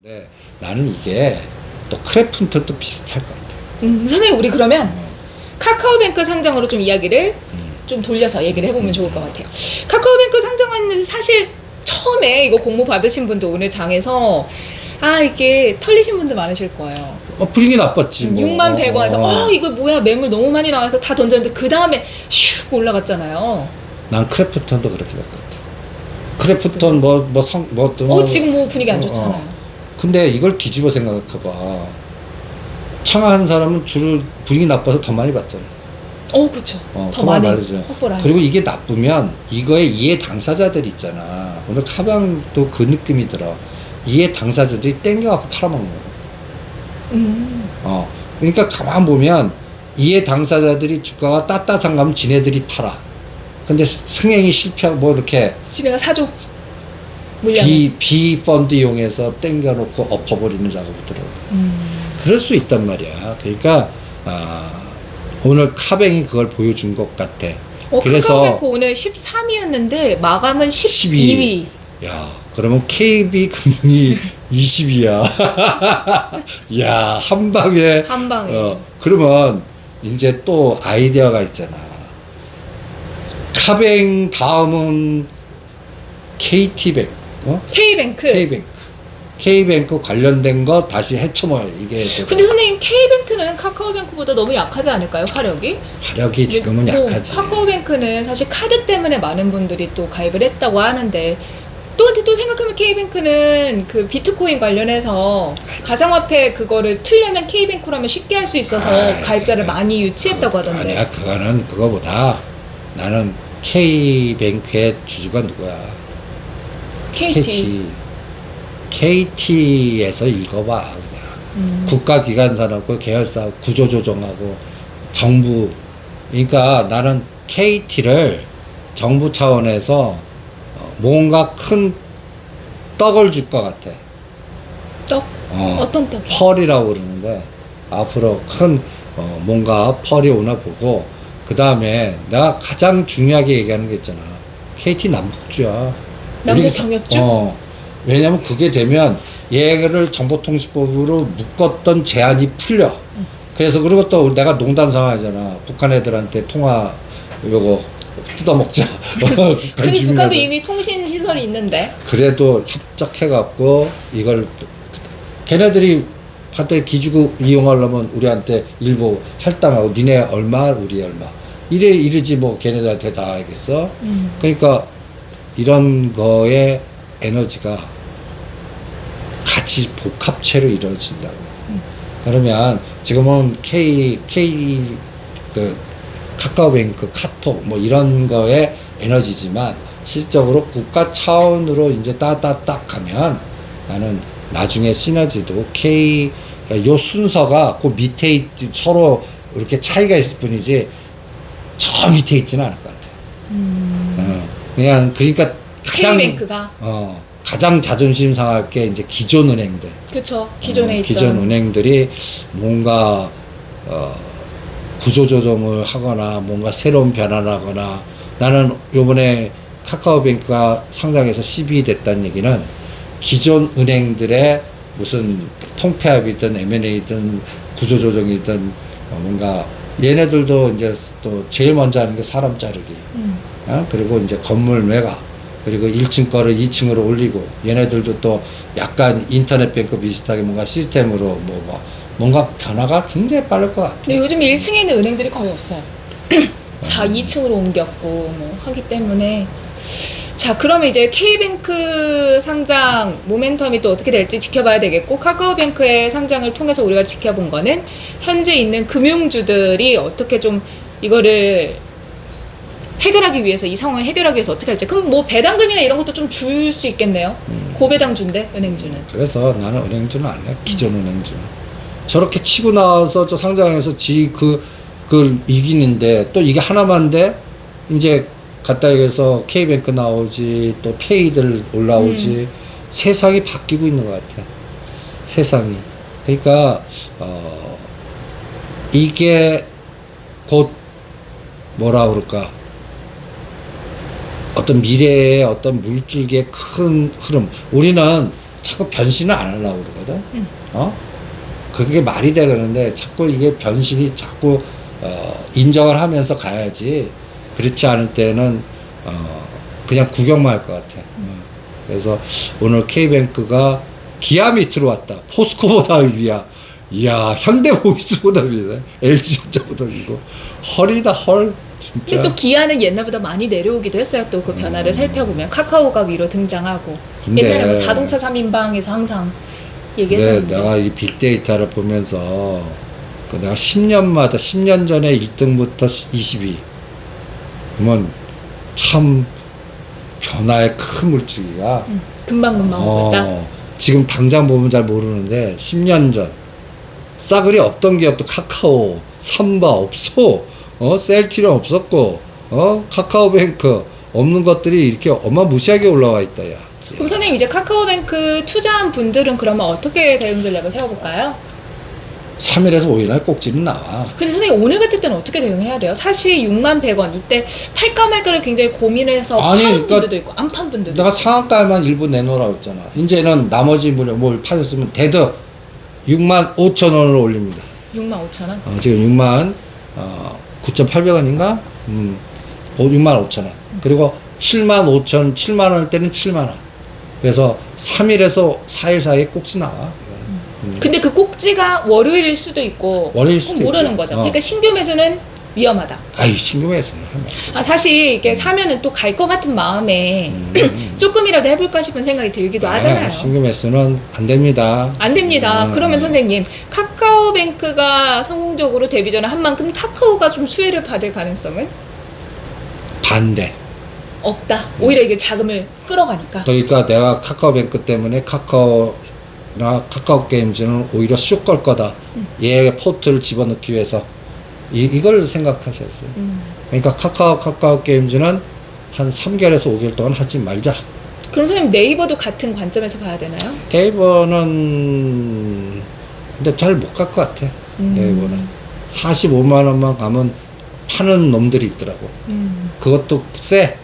네, 나는 이게 또 크래프톤도 비슷할 것 같아. 선생님 우리 그러면 어, 카카오뱅크 상장으로 좀 이야기를 좀 돌려서 얘기를 해보면 좋을 것 같아요. 카카오뱅크 상장하는 사실 처음에 이거 공모 받으신 분도 오늘 장에서 이게 털리신 분들 많으실 거예요. 분위기 나빴지 뭐. 6만 100원에서 이거 뭐야 매물 너무 많이 나와서 다 던졌는데 그 다음에 슉 올라갔잖아요. 난 크래프톤도 그렇게 될 것 같아. 크래프톤 지금 뭐 분위기 안 좋잖아요. 근데 이걸 뒤집어 생각해봐. 청아한 사람은 주로 분위기 나빠서 더 많이 받잖아. 그쵸. 더 그만 많이 말이죠. 확보를 하니까. 그리고 이게 나쁘면 이거에 이해 당사자들 있잖아. 오늘 카방도 그 느낌이 들어. 이해 당사자들이 땡겨갖고 팔아먹는 거야. 그러니까 가만 보면 이해 당사자들이 주가가 따뜻한 가면 지네들이 팔아. 근데 승행이 실패하고 뭐 이렇게 지네가 사줘. 물량을. 비 펀드 이용해서 땡겨놓고 엎어버리는 작업이 들어. 그럴 수 있단 말이야. 그러니까 오늘 카뱅이 그걸 보여준 것 같아. 그래서 카카오뱅크 오늘 13위였는데 마감은 12위. 야, 그러면 KB 금융이 20위야. 야, 한 방에. 한 방에. 그러면 이제 또 아이디어가 있잖아. 카뱅 다음은 KT뱅. K뱅크. K뱅크 관련된 거 다시 헤쳐먹어야 이게. 근데 선생님 K뱅크는 카카오뱅크보다 너무 약하지 않을까요? 화력이 지금은 약하지. 카카오뱅크는 사실 카드 때문에 많은 분들이 또 가입을 했다고 하는데 근데 또 생각하면 K뱅크는 그 비트코인 관련해서 가상화폐 그거를 틀려면 K뱅크로 하면 쉽게 할 수 있어서 가입자를 많이 유치했다고 하던데. 아니야, 그거는 그거보다 나는 K뱅크의 주주가 누구야? KT에서 읽어봐. 그냥 국가기관사하고 계열사 구조조정하고 정부. 그러니까 나는 KT를 정부 차원에서 뭔가 큰 떡을 줄 것 같아. 떡? 어떤 떡이요? 펄이라고 그러는데 앞으로 큰 뭔가 펄이 오나 보고, 그 다음에 내가 가장 중요하게 얘기하는 게 있잖아. KT 남북주야. 남북 병역주? 왜냐면 그게 되면 얘를 정보통신법으로 묶었던 제한이 풀려. 그래서 그리고 또 내가 농담 상하잖아. 북한 애들한테 통화 요거 뜯어먹자. 근데 북한도 이미 통신 시설이 있는데. 그래도 협작해갖고 이걸 걔네들이 한테 기지국 이용하려면 우리한테 일부 할당하고 니네 얼마 우리 얼마 이러지 뭐 걔네들한테 다 알겠어. 그러니까 이런 거에 에너지가 같이 복합체로 이루어진다고. 그러면 지금은 그 카카오뱅크, 카톡 뭐 이런 거에 에너지지만 실적으로 국가 차원으로 이제 따따딱 가면 나는 나중에 시너지도 요 순서가 그 밑에 서로 이렇게 차이가 있을 뿐이지 저 밑에 있지는 않을 것 같아. 그냥 그러니까 K뱅크가 가장 자존심 상할 게 이제 기존 은행들. 그쵸. 기존에 있던 기존 은행들이 뭔가 구조조정을 하거나 뭔가 새로운 변화를 하거나. 나는 요번에 카카오뱅크가 상장해서 12위 됐다는 얘기는 기존 은행들의 무슨 통폐합이든 M&A든 구조조정이든 뭔가 얘네들도 이제 또 제일 먼저 하는 게 사람 자르기. 그리고 이제 건물 매각, 그리고 1층 거를 2층으로 올리고, 얘네들도 또 약간 인터넷 뱅크 비슷하게 뭔가 시스템으로 뭔가 변화가 굉장히 빠를 것 같아요. 근데 요즘 1층에 있는 은행들이 거의 없어요. 다 2층으로 옮겼고 뭐 하기 때문에. 자, 그러면 이제 K뱅크 상장 모멘텀이 또 어떻게 될지 지켜봐야 되겠고, 카카오뱅크의 상장을 통해서 우리가 지켜본 거는 현재 있는 금융주들이 어떻게 좀 이거를 해결하기 위해서, 이 상황을 해결하기 위해서 어떻게 할지. 그럼 뭐 배당금이나 이런 것도 좀 줄 수 있겠네요. 고배당주인데 은행주는. 그래서 나는 은행주는 안 해. 기존 은행주는 저렇게 치고 나와서 저 상장에서 그걸 이기는데, 또 이게 하나만데 이제 갖다 얘기해서 K뱅크 나오지, 또 페이들 올라오지. 세상이 바뀌고 있는 것 같아. 세상이. 그러니까 이게 곧 뭐라 그럴까, 어떤 미래의 어떤 물줄기의 큰 흐름. 우리는 자꾸 변신을 안 하려고 그러거든. 음. 그게 말이 돼 그러는데 자꾸 이게 변신이 자꾸 인정을 하면서 가야지. 그렇지 않을 때는 그냥 구경만 할 것 같아. 그래서 오늘 K뱅크가 기아 밑으로 왔다. 포스코보다 위야. 이야, 현대모비스보다 위네. LG전자보다 위고. 헐이다, 헐. 진짜. 근데 또 기아는 옛날보다 많이 내려오기도 했어요. 또 그 변화를 살펴보면 카카오가 위로 등장하고 근데 옛날에 뭐 자동차 3인방에서 항상 네, 얘기했었는데 내가 이 빅데이터를 보면서 내가 10년마다 10년 전에 1등부터 20위. 그러면 참 변화의 큰 물줄기가 금방금방 오고 있다. 지금 당장 보면 잘 모르는데 10년 전 싸그리 없던 기업도 카카오, 삼바 없어. 셀트리온 없었고, 카카오뱅크 없는 것들이 이렇게 어마무시하게 올라와 있다, 야. 그럼 선생님 이제 카카오뱅크 투자한 분들은 그러면 어떻게 대응 전략을 세워볼까요? 3일에서 5일 날 꼭지는 나와. 근데 선생님 오늘 같을 때는 어떻게 대응해야 돼요? 사실 6만 100원 이때 팔까 말까를 굉장히 고민을 해서 아니, 파는 그러니까 분들도 있고 안 판 분들도 내가 있고. 상한가만 일부 내놓으라고 했잖아. 이제는 나머지 뭘 파셨으면 대드 6만 5천 원을 올립니다. 6만 5천 원? 지금 6만 9,800원인가? 6만 5천 원. 그리고 7만 5천, 7만 원일 때는 7만 원. 그래서 3일에서 4일 사이에 꼭지 나와. 근데 그 꼭지가 월요일일 수도 있고 월요일 수도 모르는 있지. 거죠. 그러니까 신규 매수는 위험하다. 아이, 신규매수는 하면. 사실 이게 사면은 또 갈 것 같은 마음에 조금이라도 해볼까 싶은 생각이 들기도 하잖아요. 신규매수는 안 됩니다. 안 됩니다. 그러면 선생님 카카오뱅크가 성공적으로 데뷔전을 한 만큼 카카오가 좀 수혜를 받을 가능성은 반대. 없다. 오히려 이게 자금을 끌어가니까. 그러니까 내가 카카오뱅크 때문에 카카오나 카카오게임즈는 오히려 쑥 걸 거다. 얘의 포트를 집어넣기 위해서 이걸 생각하셨어요. 그러니까 카카오게임즈는 한 3개월에서 5개월 동안 하지 말자. 그럼 선생님 네이버도 같은 관점에서 봐야 되나요? 네이버는 근데 잘 못 갈 것 같아. 네이버는 45만 원만 가면 파는 놈들이 있더라고. 그것도 세.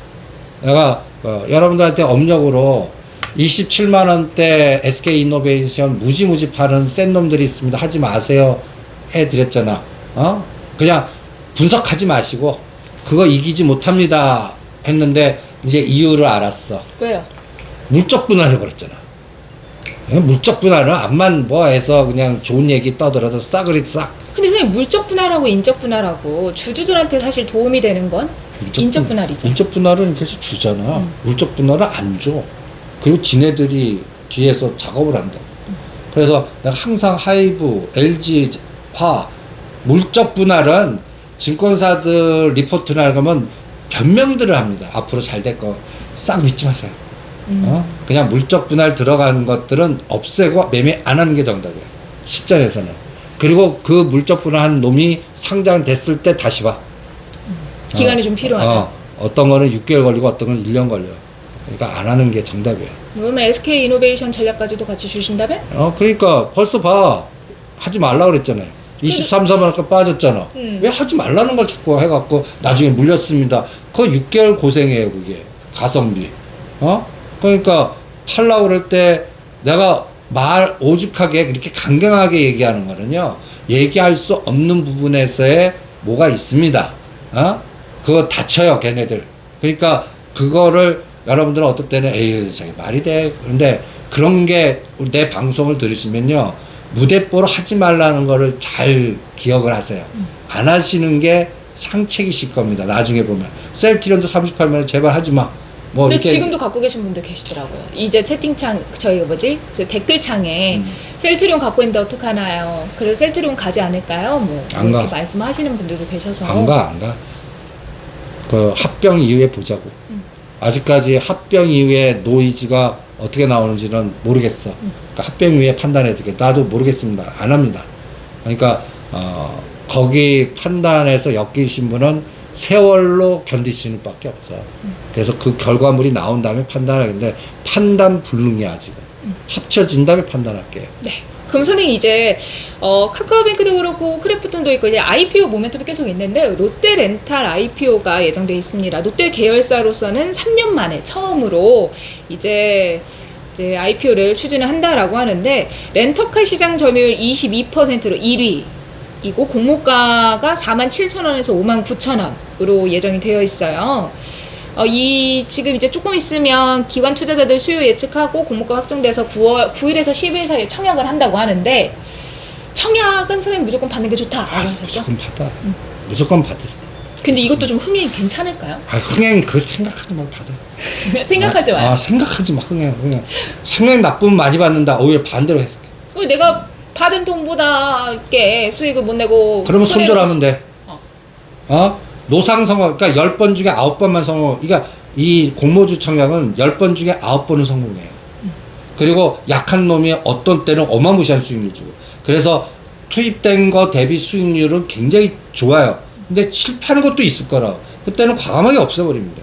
내가 여러분들한테 업력으로 27만 원대 SK이노베이션 무지무지 파는 센 놈들이 있습니다. 하지 마세요. 해드렸잖아. 그냥 분석하지 마시고 그거 이기지 못합니다 했는데 이제 이유를 알았어. 왜요? 물적 분할 해버렸잖아. 물적 분할은 암만 뭐 해서 그냥 좋은 얘기 떠들어도 싸그리 싹. 근데 선생님 물적 분할하고 인적 분할하고 주주들한테 사실 도움이 되는 건 인적 분할이죠. 인적 분할은 계속 주잖아. 물적 분할은 안 줘. 그리고 지네들이 뒤에서 작업을 한다. 그래서 내가 항상 하이브, LG, 화 물적 분할은 증권사들 리포트나 그러면 변명들을 합니다. 앞으로 잘 될 거 싹 믿지 마세요. 그냥 물적 분할 들어간 것들은 없애고 매매 안 하는 게 정답이에요. 실전에서는. 그리고 그 물적 분할한 놈이 상장됐을 때 다시 봐. 기간이 좀 필요하다. 어떤 거는 6개월 걸리고 어떤 건 1년 걸려. 그러니까 안 하는 게 정답이에요. 그러면 SK 이노베이션 전략까지도 같이 주신다면? 그러니까 벌써 봐. 하지 말라 그랬잖아요. 23, 3만 원까지 빠졌잖아. 왜 하지 말라는 걸 자꾸 해갖고 나중에 물렸습니다. 그거 6개월 고생해요, 그게. 가성비. 그러니까 팔라고 그럴 때 내가 말 오죽하게 그렇게 강경하게 얘기하는 거는요. 얘기할 수 없는 부분에서의 뭐가 있습니다. 그거 다쳐요, 걔네들. 그러니까 그거를 여러분들은 어떨 때는 에이, 저게 말이 돼. 그런데 그런 게 내 방송을 들으시면요. 무대뽀로 하지 말라는 거를 잘 기억을 하세요. 안 하시는 게 상책이실 겁니다. 나중에 보면. 셀트리온도 38만 원 제발 하지 마. 뭐 근데 이렇게 지금도 갖고 계신 분들 계시더라고요. 이제 채팅창, 저희가 뭐지? 저 댓글창에 셀트리온 갖고 있는데 어떡하나요? 그래서 셀트리온 가지 않을까요? 뭐 안 이렇게 가. 말씀하시는 분들도 계셔서. 안 가. 그 합병 이후에 보자고. 아직까지 합병 이후에 노이즈가 어떻게 나오는지는 모르겠어. 그러니까 합병 이후에 판단해 드릴게. 나도 모르겠습니다. 안 합니다. 그러니까 거기 판단해서 엮이신 분은 세월로 견디시는 밖에 없어. 그래서 그 결과물이 나온 다음에 판단하겠는데 판단 불능이야 아직은. 합쳐진 다음에 판단할게요. 네. 그럼 선생님 이제 카카오뱅크도 그렇고 크래프톤도 있고 이제 IPO 모멘텀이 계속 있는데 롯데렌탈 IPO가 예정돼 있습니다. 롯데 계열사로서는 3년 만에 처음으로 이제 이제 IPO를 추진을 한다라고 하는데 렌터카 시장 점유율 22%로 1위이고 공모가가 47,000원에서 59,000원으로 예정이 되어 있어요. 이 지금 이제 조금 있으면 기관 투자자들 수요 예측하고 공모가 확정돼서 9일에서 10일 사이에 청약을 한다고 하는데 청약은 선생님 무조건 받는 게 좋다라고 하셨죠? 무조건 받아. 무조건 받으세요. 근데 이것도 좀 흥행이 괜찮을까요? 흥행 그 생각하지 마 받아. 생각하지 마요. 생각하지 마 흥행 나쁘면 많이 받는다. 오히려 반대로 해석해. 내가 받은 돈보다 이렇게 수익을 못 내고 그러면 손절하면 돼. 노상성공, 그러니까 10번 중에 9번만 성공. 그러니까 이 공모주 청약은 10번 중에 9번은 성공해요. 그리고 약한 놈이 어떤 때는 어마무시한 수익률 주고. 그래서 투입된 거 대비 수익률은 굉장히 좋아요. 근데 실패하는 것도 있을 거라. 그때는 과감하게 없애버립니다.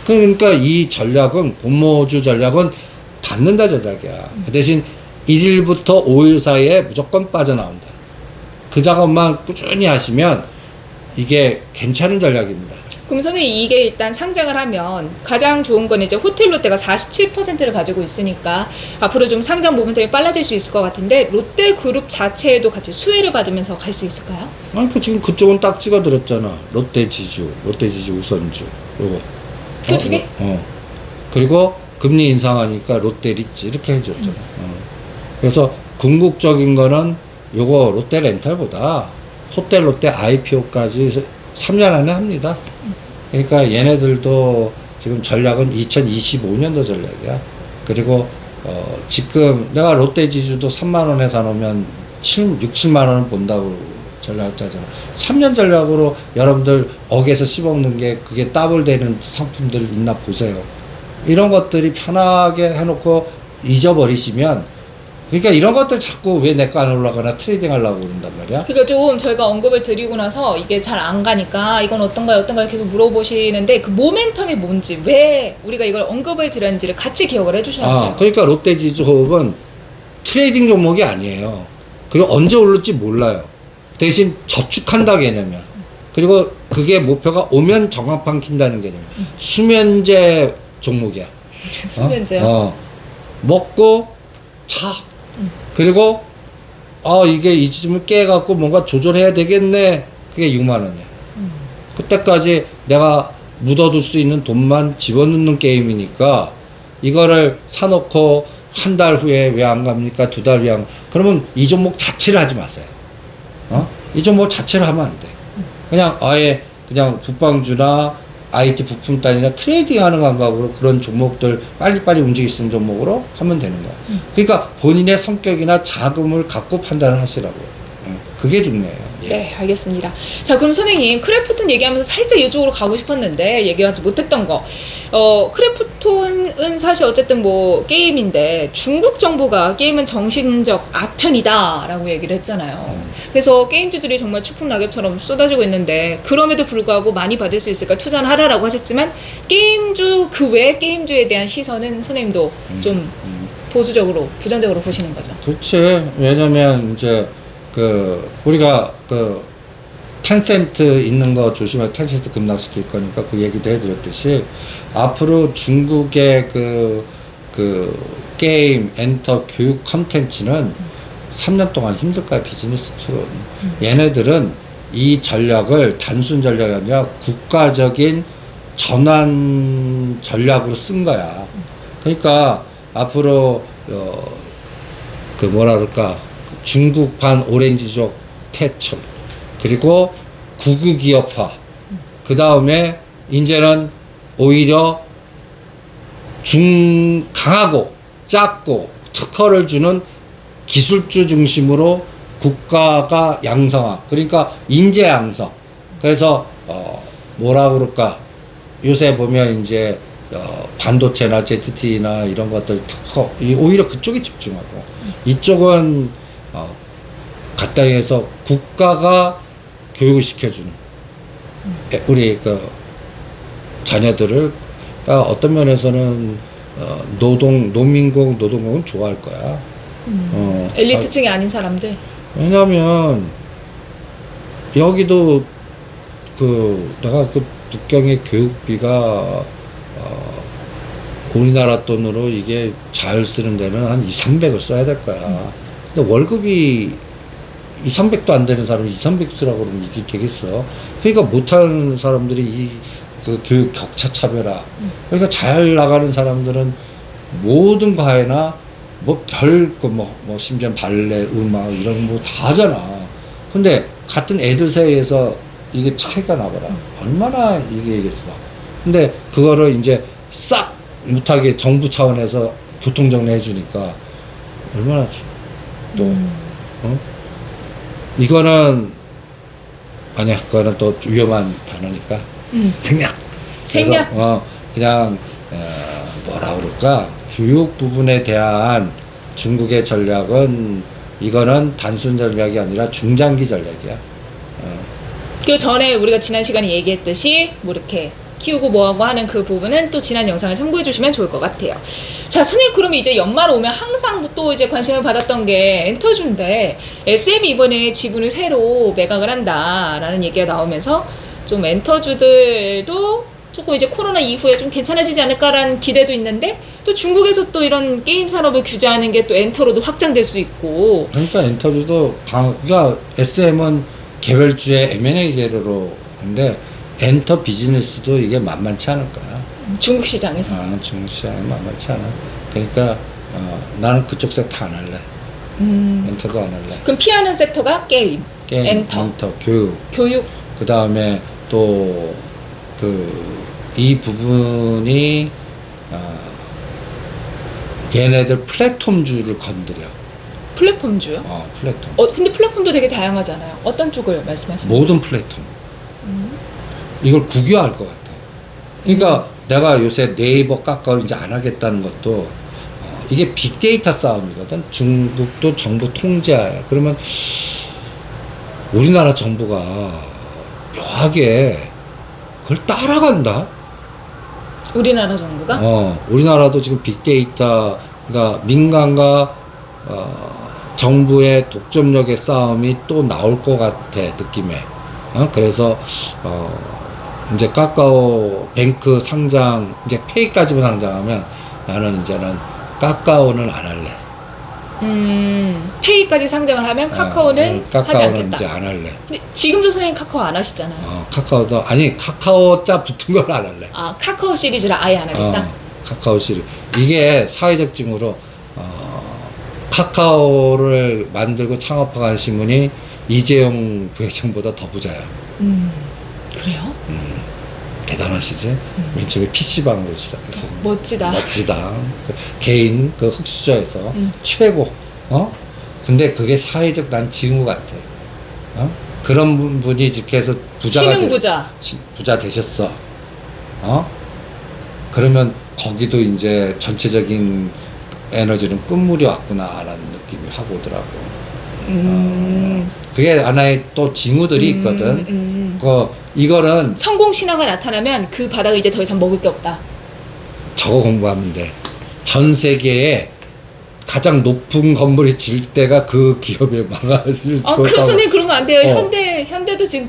그러니까 이 전략은, 공모주 전략은 받는다 전략이야. 그 대신 1일부터 5일 사이에 무조건 빠져나온다. 그 작업만 꾸준히 하시면 이게 괜찮은 전략입니다. 그럼 선생님 이게 일단 상장을 하면 가장 좋은 건 이제 호텔 롯데가 47%를 가지고 있으니까 앞으로 좀 상장 모멘텀이 빨라질 수 있을 것 같은데 롯데그룹 자체에도 같이 수혜를 받으면서 갈 수 있을까요? 지금 그쪽은 딱 찍어드렸잖아. 롯데지주 우선주 요거. 그 두 개? 그리고 금리 인상하니까 롯데리츠 이렇게 해줬잖아. 그래서 궁극적인 거는 요거 롯데렌탈보다 호텔 롯데 IPO까지 3년 안에 합니다. 그러니까 얘네들도 지금 전략은 2025년도 전략이야. 그리고 지금 내가 롯데지주도 3만원에 사놓으면 6, 7만원은 본다고 전략 짜잖아. 3년 전략으로 여러분들 억에서 씹어먹는 게 그게 더블 되는 상품들 있나 보세요. 이런 것들이 편하게 해놓고 잊어버리시면, 그러니까 이런 것들 자꾸 왜 내 거 안 올라가나 트레이딩 하려고 그런단 말이야. 그러니까 좀 저희가 언급을 드리고 나서 이게 잘 안 가니까 이건 어떤가요 계속 물어보시는데 그 모멘텀이 뭔지, 왜 우리가 이걸 언급을 드렸는지를 같이 기억을 해주셔야 돼요. 그러니까 롯데지주호흡은 트레이딩 종목이 아니에요. 그리고 언제 오를지 몰라요. 대신 저축한다 개념이야. 그리고 그게 목표가 오면 정합판 킨다는 개념. 수면제 종목이야. 수면제요? 먹고 자. 그리고 이게 이쯤을 깨갖고 뭔가 조절해야 되겠네. 그게 6만원이야. 그때까지 내가 묻어둘 수 있는 돈만 집어넣는 게임이니까 이거를 사놓고 한 달 후에 왜 안 갑니까? 2달 후에 그러면 이 종목 자체를 하지 마세요. 이 종목 자체를 하면 안 돼. 그냥 아예 그냥 북방주나 IT 부품단이나 트레이딩 하는 감각으로 그런 종목들 빨리빨리 움직일 수 있는 종목으로 하면 되는 거야. 그러니까 본인의 성격이나 자금을 갖고 판단을 하시라고요. 그게 중요해요. 예. 네, 알겠습니다. 자, 그럼 선생님 크래프톤 얘기하면서 살짝 이쪽으로 가고 싶었는데 얘기하지 못했던 거. 크래프톤은 사실 어쨌든 뭐 게임인데 중국 정부가 게임은 정신적 아편이다라고 얘기를 했잖아요. 그래서 게임주들이 정말 추풍 낙엽처럼 쏟아지고 있는데 그럼에도 불구하고 많이 받을 수 있을까 투자는 하라라고 하셨지만 게임주 그 외 게임주에 대한 시선은 선생님도 좀 보수적으로 부정적으로 보시는 거죠. 그렇지. 왜냐면 이제 우리가 텐센트 있는 거 조심해. 텐센트 급락시킬 거니까 그 얘기도 해드렸듯이 앞으로 중국의 게임, 엔터, 교육 컨텐츠는 3년 동안 힘들 거야. 비즈니스 투론. 얘네들은 이 전략을 단순 전략이 아니라 국가적인 전환 전략으로 쓴 거야. 그러니까 앞으로 뭐라 그럴까, 중국판 오렌지족 퇴출, 그리고 국유기업화, 그 다음에 이제는 오히려 강하고 작고 특허를 주는 기술주 중심으로 국가가 양성화, 그러니까 인재 양성. 그래서 뭐라 그럴까, 요새 보면 이제 반도체나 ZTE나 이런 것들 특허, 오히려 그쪽에 집중하고 이쪽은 간단히 해서 국가가 교육을 시켜주는 우리 자녀들을, 그러니까 어떤 면에서는 노민국은 좋아할 거야. 엘리트층이 아닌 사람들. 왜냐면 여기도 내가 북경의 교육비가 우리나라 돈으로 이게 잘 쓰는 데는 한 2, 300을 써야 될 거야. 근데 월급이 2, 300도 안 되는 사람이 2, 300 쓰라고 그러면 이게 되겠어. 그러니까 못하는 사람들이 그 교육 격차 차별화. 그러니까 잘 나가는 사람들은 모든 과외나 뭐 심지어 발레, 음악 이런 거 다 하잖아. 근데 같은 애들 사이에서 이게 차이가 나거라. 얼마나 이게겠어. 근데 그거를 이제 싹 못하게 정부 차원에서 교통정리 해주니까 얼마나 또 어? 이거는 아니야, 그거는 또 위험한 단어니까 생략. 생략. 그래서 그냥 뭐라 그럴까, 교육 부분에 대한 중국의 전략은 이거는 단순 전략이 아니라 중장기 전략이야. 그 전에 우리가 지난 시간에 얘기했듯이 뭐 이렇게 키우고 뭐하고 하는 그 부분은 또 지난 영상을 참고해 주시면 좋을 것 같아요. 자, 선생님, 그러면 이제 연말 오면 항상 또 이제 관심을 받았던 게 엔터주인데, SM이 이번에 지분을 새로 매각을 한다라는 얘기가 나오면서 좀 엔터주들도 조금 이제 코로나 이후에 좀 괜찮아지지 않을까라는 기대도 있는데, 또 중국에서 또 이런 게임 산업을 규제하는 게 또 엔터로도 확장될 수 있고. 그러니까 엔터주도 그러니까 SM은 개별주의 M&A 재료로 근데 엔터 비즈니스도 이게 만만치 않을 거야. 중국 시장에서. 중국 시장이 만만치 않아. 그러니까 나는 그쪽 섹터 안 할래. 엔터도 안 할래. 그럼 피하는 섹터가 게임, 엔터, 교육. 그 다음에 또 이 부분이 얘네들 플랫폼주를 건드려. 플랫폼주요? 플랫폼. 근데 플랫폼도 되게 다양하잖아요. 어떤 쪽을 말씀하시는 거예요? 모든 플랫폼. 이걸 국유화할 것 같아. 그러니까 내가 요새 네이버 카카오 이제 안 하겠다는 것도 이게 빅데이터 싸움이거든. 중국도 정부 통제하야. 그러면 우리나라 정부가 묘하게 그걸 따라간다. 우리나라 정부가? 우리나라도 지금 빅데이터, 그러니까 민간과 정부의 독점력의 싸움이 또 나올 것 같아, 느낌에. 그래서 이제 카카오뱅크 상장, 이제 페이까지만 상장하면 나는 이제는 카카오는 안 할래. 페이까지 상장을 하면 카카오는 하지 않겠다. 이제 안 할래. 근데 지금도 선생님 카카오 안 하시잖아요. 카카오도 아니, 카카오자 붙은 걸 안 할래. 카카오 시리즈를 아예 안 하겠다. 카카오 시리즈. 이게 사회적 징후로 카카오를 만들고 창업한 신문이 이재용 부회장보다 더 부자야. 그래요? 대단하시지? 맨 처음에 PC방으로 시작했어요. 멋지다. 개인 흑수저에서 최고. 근데 그게 사회적 난 징후 같아. 그런 분이 이렇게 해서 부자 되셨어. 그러면 거기도 이제 전체적인 에너지는 끝물이 왔구나라는 느낌이 확 오더라고. 그게 하나의 또 징후들이 있거든. 이거는 성공 신화가 나타나면 그 바닥에 이제 더 이상 먹을 게 없다. 저거 공부하면 돼. 전 세계에 가장 높은 건물이 질 때가 그 기업에 망가질 거. 그 선생님 그러면 안 돼요. 현대도 지금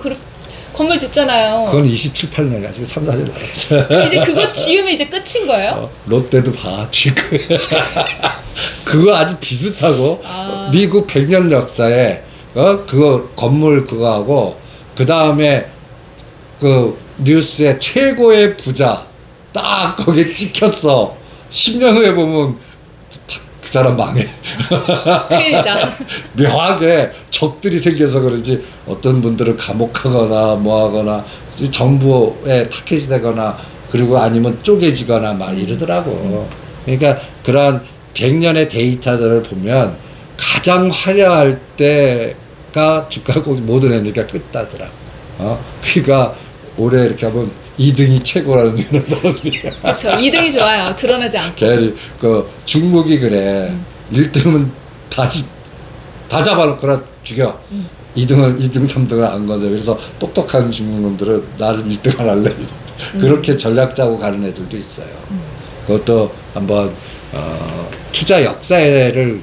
건물 짓잖아요. 그건 27, 8년이 아직 3, 4년 남았죠. 이제 그거 지으면 이제 끝인 거예요? 롯데도 질 거야. 그거 아주 비슷하고 미국 100년 역사에 그거 건물 그거하고 그 다음에 그 뉴스에 최고의 부자 딱 거기에 찍혔어. 10년 후에 보면 그 사람 망해. 큰일이다. 묘하게 적들이 생겨서 그런지 어떤 분들은 감옥 가거나 뭐 하거나 정부에 타켓이 되거나 그리고 아니면 쪼개지거나 막 이러더라고. 그러니까 그런 100년의 데이터들을 보면 가장 화려할 때가 주가 모든 에너지가 끝나더라. 그러니까 올해 이렇게 하면 2등이 최고라는 게 떨어지냐. 그렇죠. 2등이 좋아요. 드러나지 않고. 그 중국이 그래. 1등은 다 잡아놓거나 죽여. 2등, 3등을 안 건져. 그래서 똑똑한 중국 놈들은 나를 1등 안 할래. 그렇게 전략 짜고 가는 애들도 있어요. 그것도 한번 투자 역사를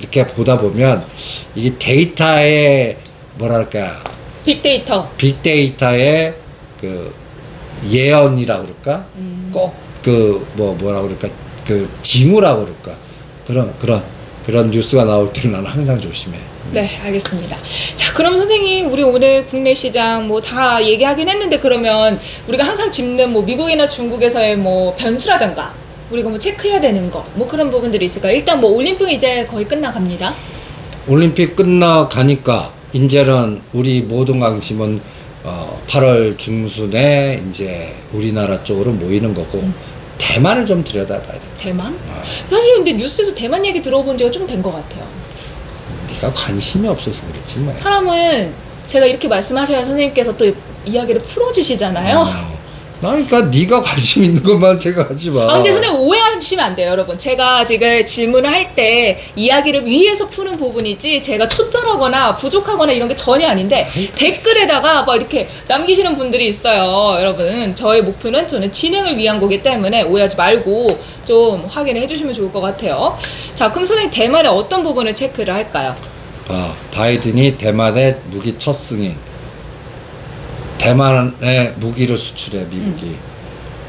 이렇게 보다 보면 이게 데이터의 뭐랄까 빅데이터의 그 예언이라고 그럴까? 꼭 뭐라 그럴까 그 징후라고 그럴까 그런 뉴스가 나올 때는 나는 항상 조심해. 네, 알겠습니다. 자, 그럼 선생님, 우리 오늘 국내 시장 뭐 다 얘기하긴 했는데, 그러면 우리가 항상 짚는 뭐 미국이나 중국에서의 뭐 변수라든가, 우리가 뭐 체크해야 되는 거, 뭐 그런 부분들이 있을까요? 일단 뭐 올림픽이 이제 거의 끝나갑니다. 올림픽 끝나가니까 이제는 우리 모든 관심은 8월 중순에 이제 우리나라 쪽으로 모이는 거고 대만을 좀 들여다봐야 돼. 대만? 사실 근데 뉴스에서 대만 얘기 들어본 지가 좀 된 것 같아요. 네가 관심이 없어서 그렇지 뭐. 사람은 제가 이렇게 말씀하셔야 선생님께서 또 이야기를 풀어주시잖아요. 그러니까 네가 관심 있는 것만 생각하지 마. 근데 선생님 오해하시면 안 돼요, 여러분. 제가 지금 질문을 할 때 이야기를 위해서 푸는 부분이지 제가 초절하거나 부족하거나 이런 게 전혀 아닌데 댓글에다가 막 이렇게 남기시는 분들이 있어요. 여러분, 저의 목표는 저는 진행을 위한 거기 때문에 오해하지 말고 좀 확인을 해주시면 좋을 것 같아요. 자, 그럼 선생님 대만의 어떤 부분을 체크를 할까요? 바이든이 대만의 무기 첫 승인. 대만에 무기를 수출해 미국이.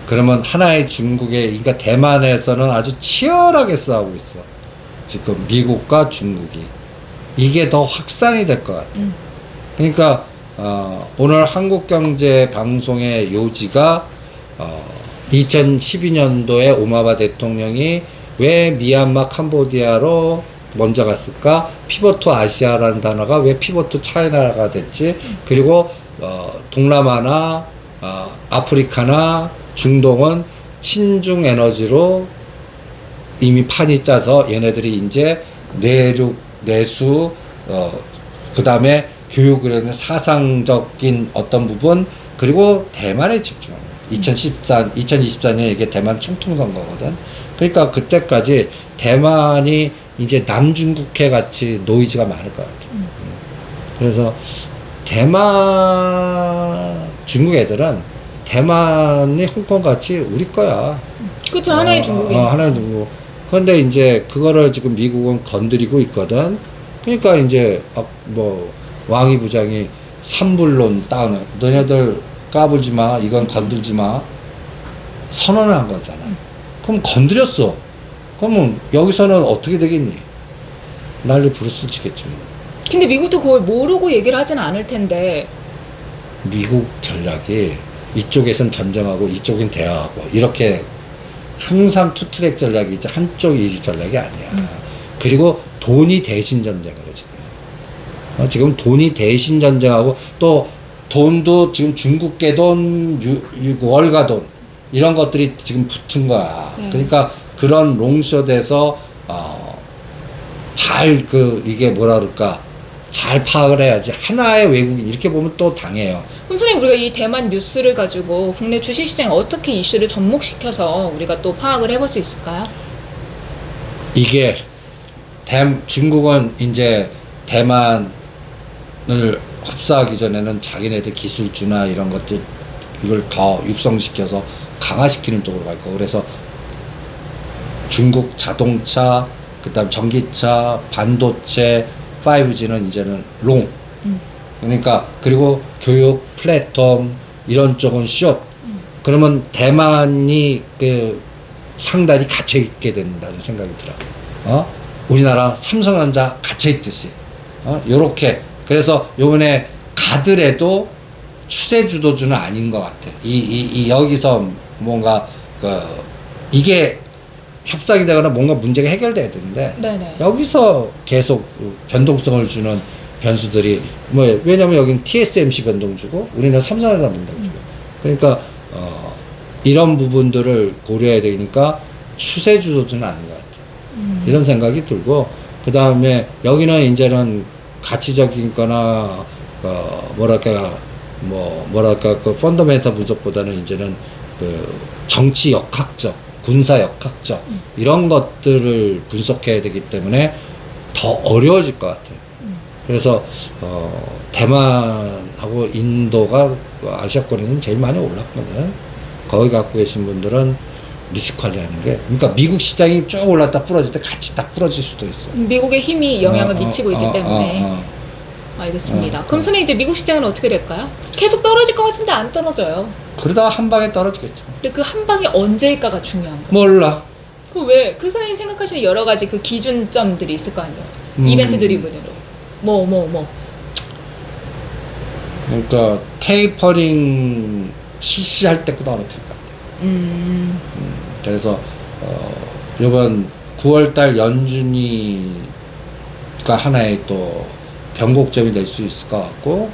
그러면 하나의 중국에 그러니까 대만에서는 아주 치열하게 싸우고 있어. 지금 미국과 중국이. 이게 더 확산이 될 것 같아. 그러니까 오늘 한국경제방송의 요지가 2012년도에 오바마 대통령이 왜 미얀마 캄보디아로 먼저 갔을까? 피벗 투 아시아라는 단어가 왜 피벗 투 차이나가 됐지? 그리고 동남아나 아프리카나 중동은 친중 에너지로 이미 판이 짜서 얘네들이 이제 내수 그 다음에 교육을 하는 사상적인 어떤 부분 그리고 대만에 집중합니다. 2024년 이게 대만 총통선거거든. 그러니까 그때까지 대만이 이제 남중국해 같이 노이즈가 많을 것 같아요. 그래서 중국 애들은 대만이 홍콩 같이 우리 거야. 그쵸, 하나의 중국이니까. 하나의 중국. 그런데 이제 그거를 지금 미국은 건드리고 있거든. 그러니까 이제 뭐 왕이 부장이 삼불론 따는 너네들 까불지 마, 이건 건들지 마 선언을 한 거잖아. 그럼 건드렸어. 그러면 여기서는 어떻게 되겠니? 난리 부르스 치겠지 뭐. 근데 미국도 그걸 모르고 얘기를 하진 않을 텐데. 미국 전략이 이쪽에선 전쟁하고 이쪽엔 대화하고 이렇게 항상 투트랙 전략이지 한쪽이 전략이 아니야. 그리고 돈이 대신 전쟁을 해 지금. 지금 돈이 대신 전쟁하고 또 돈도 지금 중국계 돈, 월가 돈 이런 것들이 지금 붙은 거야. 네. 그러니까 그런 롱숏에서 잘 이게 뭐라 그럴까 잘 파악을 해야지. 하나의 외국인 이렇게 보면 또 당해요. 그럼 선생님, 우리가 이 대만 뉴스를 가지고 국내 주식시장에 어떻게 이슈를 접목시켜서 우리가 또 파악을 해볼 수 있을까요? 이게 중국은 이제 대만을 흡수하기 전에는 자기네들 기술주나 이런 것들 이걸 더 육성시켜서 강화시키는 쪽으로 갈 거고, 그래서 중국 자동차, 그다음 전기차, 반도체, 5G는 이제는 롱. 그러니까 그리고 교육 플랫폼 이런 쪽은 숏. 그러면 대만이 상당히 갇혀 있게 된다는 생각이 들어. 우리나라 삼성전자 갇혀 있듯이. 요렇게. 그래서 요번에 가더라도 추세 주도주는 아닌 것 같아. 여기서 뭔가 이게 협상이 되거나 뭔가 문제가 해결돼야 되는데 네네. 여기서 계속 변동성을 주는 변수들이 왜냐면 여긴 TSMC 변동주고 우리는 삼성전자 변동주고 그러니까 이런 부분들을 고려해야 되니까 추세 주도주는 아닌 것 같아요. 이런 생각이 들고, 그 다음에 여기는 이제는 가치적인 거나 뭐랄까 펀더멘탈 분석보다는 이제는 정치 역학적, 군사 역학적 이런 것들을 분석해야 되기 때문에 더 어려워질 것 같아요. 그래서 대만하고 인도가 아시아권에는 제일 많이 올랐거든. 거기 갖고 계신 분들은 리스크 관리하는 게, 그러니까 미국 시장이 쭉 올랐다 부러질 때 같이 딱 부러질 수도 있어. 미국의 힘이 영향을 미치고 있기 때문에. 알겠습니다. 그럼 선생님, 이제 미국 시장은 어떻게 될까요? 계속 떨어질 것 같은데 안 떨어져요. 그러다가 한 방에 떨어지겠죠. 근데 그 한 방이 언제일까가 중요한 거예요. 몰라. 그 왜? 그 선생님 생각하시는 여러 가지 그 기준점들이 있을 거 아니에요. 이벤트 드리븐으로. 뭐. 그러니까 테이퍼링 실시할 때 떨어질 것 같아요. 그래서 이번 9월달 연준이가 하나의 또 변곡점이 될 수 있을 것 같고,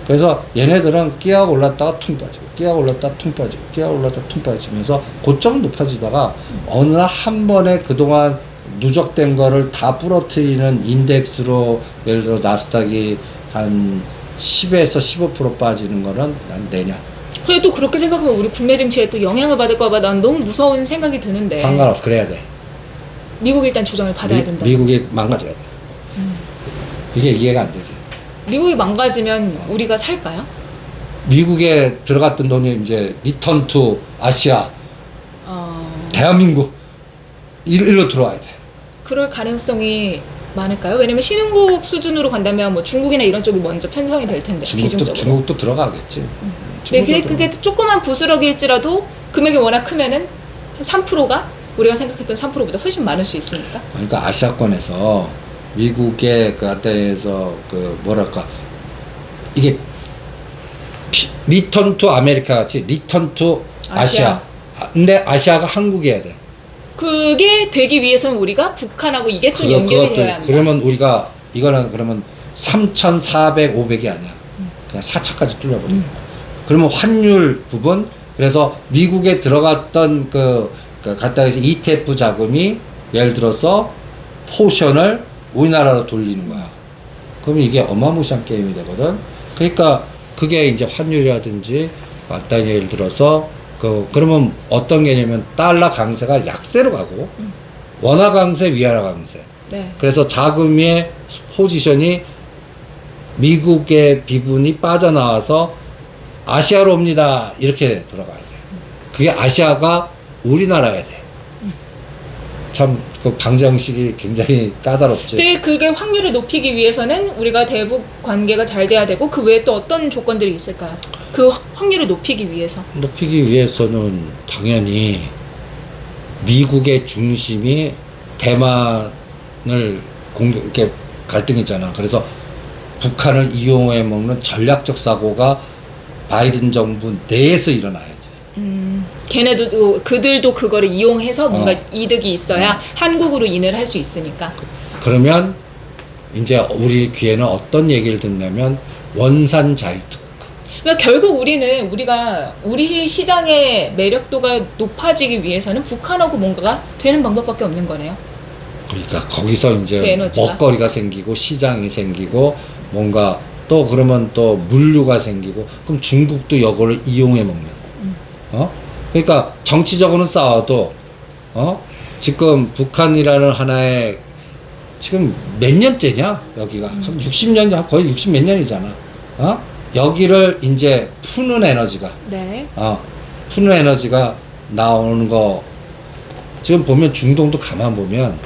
그래서 얘네들은 끼어 올랐다가 퉁 빠지고, 끼어 올랐다가 퉁 빠지고, 끼어 올랐다가 퉁 빠지면서 고점 높아지다가 어느 날 한 번에 그동안 누적된 거를 다 부러뜨리는 인덱스로, 예를 들어 나스닥이 한 10에서 15% 빠지는 거는 난 내년. 근데 또 그렇게 생각하면 우리 국내 증시에 또 영향을 받을까봐 난 너무 무서운 생각이 드는데. 상관없어. 그래야 돼. 미국이 일단 조정을 받아야 된다. 미국이 망가져야 돼. 이게 이해가 안 되지. 미국이 망가지면 우리가 살까요? 미국에 들어갔던 돈이 이제 리턴 투 아시아, 대한민국 일로 들어와야 돼. 그럴 가능성이 많을까요? 왜냐면 신흥국 수준으로 간다면 뭐 중국이나 이런 쪽이 먼저 편성이 될 텐데. 기준적으로. 중국도 들어가겠지. 근데 그게 조그만 부스럭일지라도 금액이 워낙 크면은 한 3%가 우리가 생각했던 3%보다 훨씬 많을 수 있으니까. 그러니까 아시아권에서 미국의 그 한때에서 그 뭐랄까 이게 리턴 투 아메리카 같이 리턴 투 아시아. 근데 아시아가 한국이어야 돼. 그게 되기 위해서는 우리가 북한하고 이게 좀 연결이 돼야 합니다. 그러면 우리가 이거는 그러면 3,400, 500이 아니야. 그냥 4,000까지 뚫려버리는 거야. 그러면 환율 부분, 그래서 미국에 들어갔던 갖다 해서 ETF 자금이 예를 들어서 포션을 우리나라로 돌리는 거야. 그러면 이게 어마무시한 게임이 되거든. 그러니까 그게 이제 환율이라든지 간단히 예를 들어서 그러면 어떤 개념이면 달러 강세가 약세로 가고 원화 강세, 위안화 강세. 네. 그래서 자금의 포지션이 미국의 비분이 빠져나와서 아시아로 옵니다. 이렇게 들어가야 돼. 그게 아시아가 우리나라야 돼. 참 그 방정식이 굉장히 까다롭지. 근데 그게 확률을 높이기 위해서는 우리가 대북 관계가 잘 돼야 되고 그 외에 또 어떤 조건들이 있을까요? 그 확률을 높이기 위해서. 높이기 위해서는 당연히 미국의 중심이 대만을 이렇게 갈등이잖아. 그래서 북한을 이용해 먹는 전략적 사고가 바이든 정부 내에서 일어나야지. 그들도 그거를 이용해서 뭔가 이득이 있어야 한국으로 인을 할 수 있으니까. 그러면 이제 우리 귀에는 어떤 얘기를 듣냐면 원산 자유특구. 그러니까 결국 우리가 우리 시장의 매력도가 높아지기 위해서는 북한하고 뭔가가 되는 방법밖에 없는 거네요. 그러니까 거기서 그 이제 에너지가. 먹거리가 생기고 시장이 생기고 뭔가 또 그러면 또 물류가 생기고 그럼 중국도 이거를 이용해 먹는. 그러니까 정치적으로는 싸워도 지금 북한이라는 하나의 지금 몇 년째냐 여기가 한 60년 거의 60 몇 년이잖아. 여기를 이제 푸는 에너지가 네. 푸는 에너지가 나오는 거 지금 보면 중동도 가만 보면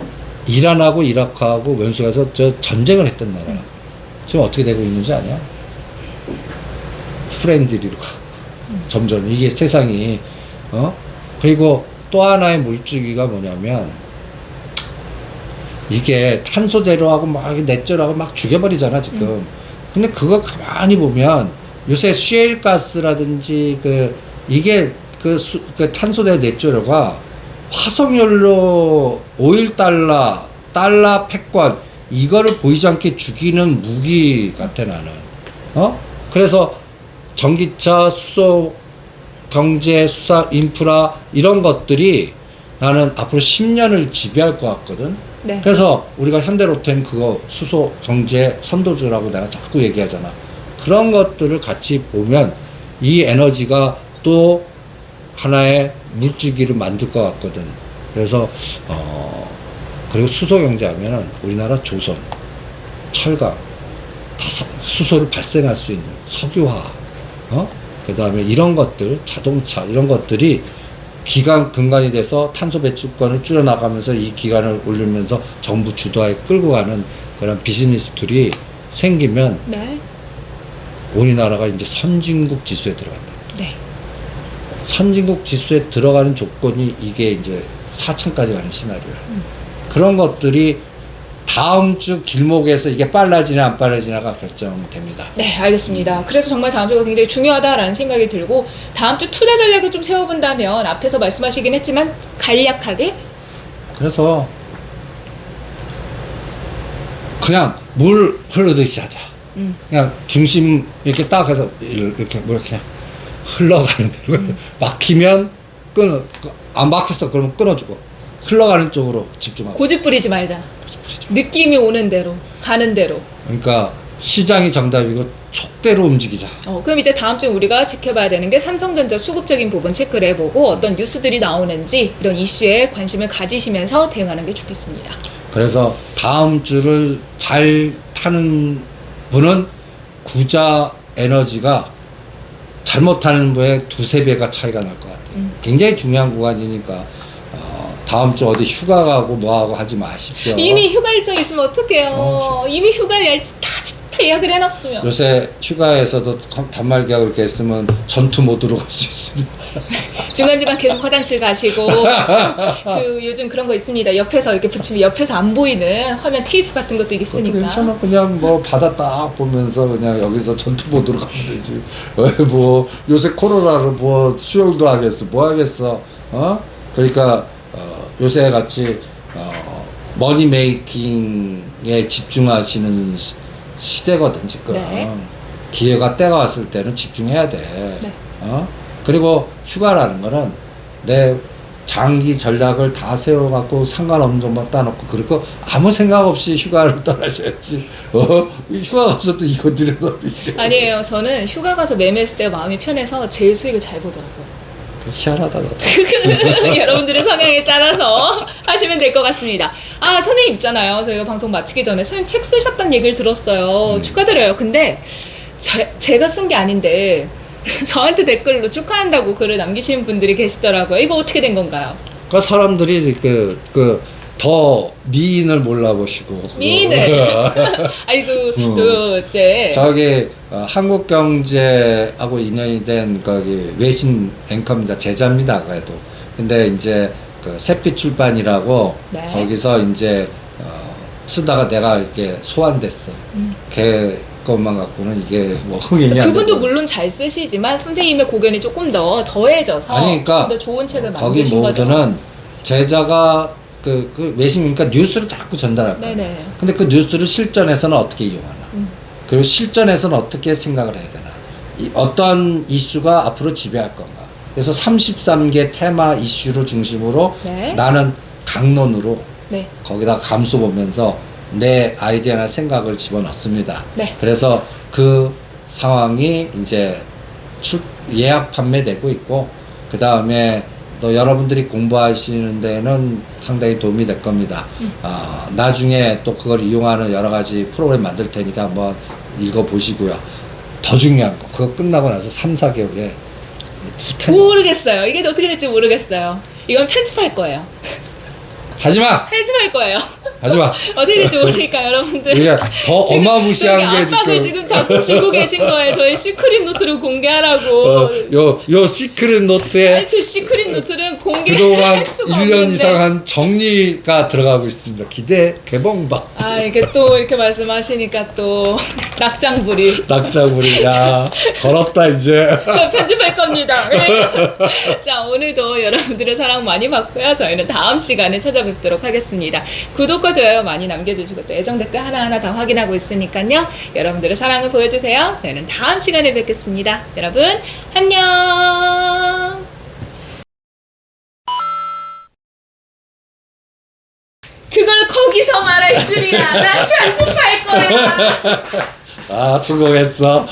이란하고 이라크하고 왼수가서 저 전쟁을 했던 나라야. 지금 어떻게 되고 있는지 아냐? 프렌드리로 가. 점점 이게 세상이 그리고 또 하나의 물주기가 뭐냐면 이게 탄소 제로하고 막 넷제로하고 막 죽여버리잖아 지금. 근데 그거 가만히 보면 요새 셰일 가스라든지 이게 그 탄소 대 넷제로가 화석연료 오일 달러 패권 이거를 보이지 않게 죽이는 무기 같아 나는. 그래서 전기차, 수소, 경제, 수사, 인프라 이런 것들이 나는 앞으로 10년을 지배할 것 같거든. 네. 그래서 우리가 현대로템 그거 수소 경제 선도주라고 내가 자꾸 얘기하잖아. 그런 것들을 같이 보면 이 에너지가 또 하나의 물주기를 만들 것 같거든. 그래서 그리고 수소 경제 하면은 우리나라 조선, 철강, 수소를 발생할 수 있는 석유화, 그 다음에 이런 것들, 자동차, 이런 것들이 근간이 돼서 탄소 배출권을 줄여나가면서 이 기간을 올리면서 정부 주도하에 끌고 가는 그런 비즈니스들이 생기면 네. 우리나라가 이제 선진국 지수에 들어간다. 네. 선진국 지수에 들어가는 조건이 이게 이제 4천까지 가는 시나리오예요. 그런 것들이 다음 주 길목에서 이게 빨라지냐 안 빨라지냐가 결정됩니다. 네, 알겠습니다. 그래서 정말 다음 주가 굉장히 중요하다라는 생각이 들고 다음 주 투자 전략을 좀 세워본다면 앞에서 말씀하시긴 했지만 간략하게 그래서 그냥 물 흐르듯이 하자. 그냥 중심 이렇게 딱 해서 이렇게 뭐 그냥 흘러가는 대로 막히면 끊어, 안 막혔어 그러면 끊어주고 흘러가는 쪽으로 집중하고. 고집 부리지 말자. 느낌이 오는 대로 가는 대로. 그러니까 시장이 정답이고 촉대로 움직이자. 그럼 이제 다음 주 우리가 지켜봐야 되는 게 삼성전자 수급적인 부분 체크를 해보고 어떤 뉴스들이 나오는지 이런 이슈에 관심을 가지시면서 대응하는 게 좋겠습니다. 그래서 다음 주를 잘 타는 분은 구자 에너지가 잘못하는 분의 두세 배가 차이가 날 것 같아요. 굉장히 중요한 구간이니까 다음 주 어디 휴가 가고 뭐하고 하지 마십시오. 이미 휴가 일정 있으면 어떡해요. 이미 휴가 일정 다 예약을 해놨으면. 요새 휴가에서도 단말 계약 이렇게 했으면 전투 모드로 갈 수 있습니다. 중간중간 계속 화장실 가시고 요즘 그런 거 있습니다. 옆에서 이렇게 붙이면 옆에서 안 보이는 화면 테이프 같은 것도 있으니까. 괜찮아. 그냥 뭐 바다 딱 보면서 그냥 여기서 전투 모드로 가면 되지. 뭐 요새 코로나로 뭐 수영도 하겠어. 뭐 하겠어. 그러니까 요새 같이 머니 메이킹에 집중하시는 시대거든 지금. 네. 기회가 때가 왔을 때는 집중해야 돼. 네. 그리고 휴가라는 거는 내 장기 전략을 다 세워갖고 상관없는 것만 따놓고 그리고 아무 생각 없이 휴가를 떠나셔야지. 휴가 가서 또 이거 들여다보지. 아니에요. 저는 휴가 가서 매매했을 때 마음이 편해서 제일 수익을 잘 보더라고요. 희한하다. 너도. 여러분들의 성향에 따라서 하시면 될 것 같습니다. 선생님 있잖아요. 저희가 방송 마치기 전에 선생님 책 쓰셨다는 얘기를 들었어요. 축하드려요. 근데 제가 쓴 게 아닌데 저한테 댓글로 축하한다고 글을 남기시는 분들이 계시더라고요. 이거 어떻게 된 건가요? 그러니까 사람들이 더 미인을 몰라보시고 미인을 아니 이제 저기 한국경제하고 인연이 된 거기 외신 앵커입니다. 제자입니다. 그래도 근데 이제 그 새빛 출판이라고 네. 거기서 이제 쓰다가 내가 이렇게 소환됐어. 걔 것만 갖고는 이게 뭐 흥행이 안 그분도 되고. 물론 잘 쓰시지만 선생님의 고견이 조금 더 더해져서 아니, 그러니까 더 좋은 책을 거기 만드신 거죠. 모두는 제자가 그 외신이니까 뉴스를 자꾸 전달할 거야. 네네. 근데 그 뉴스를 실전에서는 어떻게 이용하나? 그리고 실전에서는 어떻게 생각을 해야 되나? 어떤 이슈가 앞으로 지배할 건가? 그래서 33개 테마 이슈를 중심으로 네. 나는 강론으로 네. 거기다 감수 보면서 내 아이디어나 생각을 집어넣습니다. 네. 그래서 그 상황이 이제 예약 판매되고 있고 그 다음에 또 여러분들이 공부하시는 데는 상당히 도움이 될 겁니다. 나중에 또 그걸 이용하는 여러 가지 프로그램 만들 테니까 한번 읽어보시고요. 더 중요한 거 그거 끝나고 나서 3, 4개월에 모르겠어요. 이게 어떻게 될지 모르겠어요. 이건 편집할 거예요. 하지마! 편집할 거예요. 하지마! 어떻게 될지 모르니까 여러분들. 이게 더 어마무시한 게 압박을 지금 자꾸 주고 계신 거예요. 저희 시크릿 노트를 공개하라고. 요 시크릿 노트에 아니, 제 시크릿 노트는 그동안 공개할 수가 1년 없는데. 이상 한 정리가 들어가고 있습니다. 기대 개봉박. 이게 또 이렇게 말씀하시니까 또 낙장불이. 낙자불이 야 걸었다 이제. 저 편집할 겁니다. 자, 오늘도 여러분들의 사랑 많이 받고요. 저희는 다음 시간에 찾아뵙도록 하겠습니다. 구독과 좋아요 많이 남겨주시고 또 애정 댓글 하나하나 다 확인하고 있으니까요. 여러분들의 사랑을 보여주세요. 저희는 다음 시간에 뵙겠습니다. 여러분 안녕. 그걸 거기서 말할 줄이야. 난 편집할 거야. 성공했어.